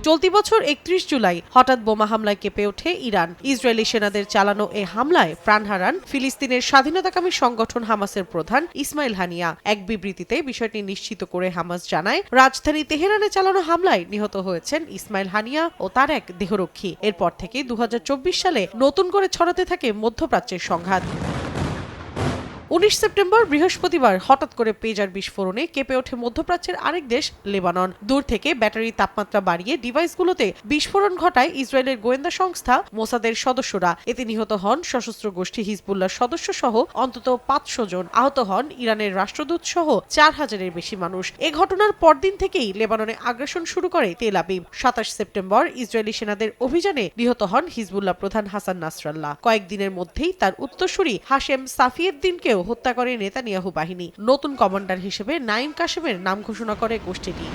চলতি বছর ৩১ জুলাই হঠাৎ বোমা হামলায় কেঁপে ওঠে ইরান। ইসরায়েলি সেনাদের চালানো এ হামলায় প্রাণ হারান ফিলিস্তিনের স্বাধীনতাকামী সংগঠন হামাসের প্রধান ইসমাইল হানিয়া। এক বিবৃতিতে বিষয়টি নিশ্চিত করে হামাস জানায়, রাজধানী তেহরানে চালানো হামলায় নিহত হয়েছেন ইসমাইল হানিয়া ও তার এক দেহরক্ষী। এরপর থেকে ২০২৪ সালে নতুন করে ছড়াতে থাকে মধ্যপ্রাচ্যের সংঘাত। ১৯ সেপ্টেম্বর বৃহস্পতিবার হঠাৎ করে পেজার বিস্ফোরণে কেঁপে ওঠে মধ্যপ্রাচ্যের আরেক দেশ লেবানন। দূর থেকে ব্যাটারির তাপমাত্রা বাড়িয়ে ডিভাইসগুলোতে বিস্ফোরণ ঘটায় ইসরায়েলের গোয়েন্দা সংস্থা মোসাদের সদস্যরা। এতে নিহত হন সশস্ত্র গোষ্ঠী হিজবুল্লাহর সদস্য সহ অন্তত ৫০০ জন। আহত হন ইরানের রাষ্ট্রদূত সহ ৪,০০০-এর বেশি মানুষ। এ ঘটনার পরদিন থেকেই লেবাননে আগ্রাসন শুরু করে তেল আবিব। ২৭ সেপ্টেম্বর ইসরায়েলি সেনাদের অভিযানে নিহত হন হিজবুল্লাহ প্রধান হাসান নাসরাল্লাহ। কয়েকদিনের মধ্যেই তার উত্তরসূরি হাশেম সাফিয়েদ্দিনকেও হত্যা করে নেতানিয়াহু বাহিনী। নতুন কমান্ডার হিসেবে নাইম কাশেমের নাম ঘোষণা করে গোষ্ঠীটি।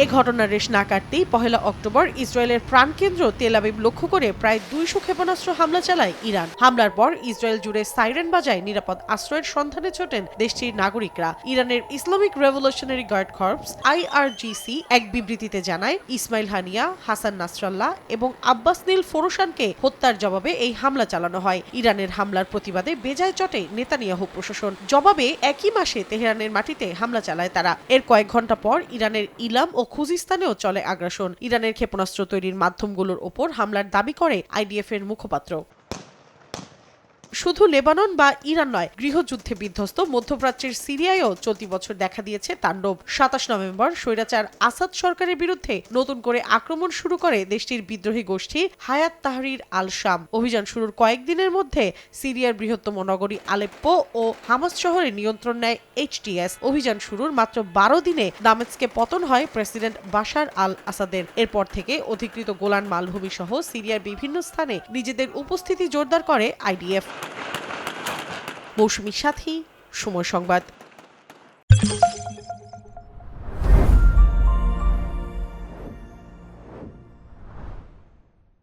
এ ঘটনার রেশ না কাটতেই ১ অক্টোবর ইসরায়েলের প্রাণকেন্দ্র তেল আবিব লক্ষ্য করে প্রায় ২০০ ক্ষেপণাস্ত্র হামলা চালায় ইরান। হামলার পর ইসরায়েল জুড়ে সাইরেন বাজায় নিরাপদ আশ্রয়ের সন্ধানে ছোটেন দেশটির নাগরিকরা। ইরানের Islamic revolutionary guard corps IRGC এক বিবৃতিতে জানায়, ইসমাইল হানিয়া, হাসান নাসরাল্লাহ এবং আব্বাস নীল ফোরসানকে হত্যার জবাবে এই হামলা চালানো হয়। ইরানের হামলার প্রতিবাদে বেজায় চটে নেতানিয়াহু প্রশাসন। জবাবে একই মাসে তেহরানের মাটিতে হামলা চালায় তারা। এর কয়েক ঘণ্টা পর ইরানের ইলাম ও খুজিস্তানেও চলে আগ্রাসন। ইরানের ক্ষেপণাস্ত্র তৈরির মাধ্যমগুলোর ওপর হামলার দাবি করে IDF এর মুখপাত্র। শুধু লেবানন বা ইরান নয়, গৃহযুদ্ধে বিধ্বস্ত মধ্যপ্রাচ্যের সিরিয়ায়ও চলতি বছর দেখা দিয়েছে তাণ্ডব। ২৭ নভেম্বর স্বৈরাচার আসাদ সরকারের বিরুদ্ধে নতুন করে আক্রমণ শুরু করে দেশটির বিদ্রোহী গোষ্ঠী হায়াত তাহরির আল শাম। অভিযান শুরুর কয়েকদিনের মধ্যে সিরিয়ার বৃহত্তম নগরী আলেপ্পো ও হামাস শহরে নিয়ন্ত্রণ নেয় HTS। অভিযান শুরুর মাত্র ১২ দিনে দামেস্কে পতন হয় প্রেসিডেন্ট বাশার আল আসাদের। এরপর থেকে অধিকৃত গোলান মালভূমি সহ সিরিয়ার বিভিন্ন স্থানে নিজেদের উপস্থিতি জোরদার করে IDF। মৌসুমীর সাথী, সময় সংবাদ।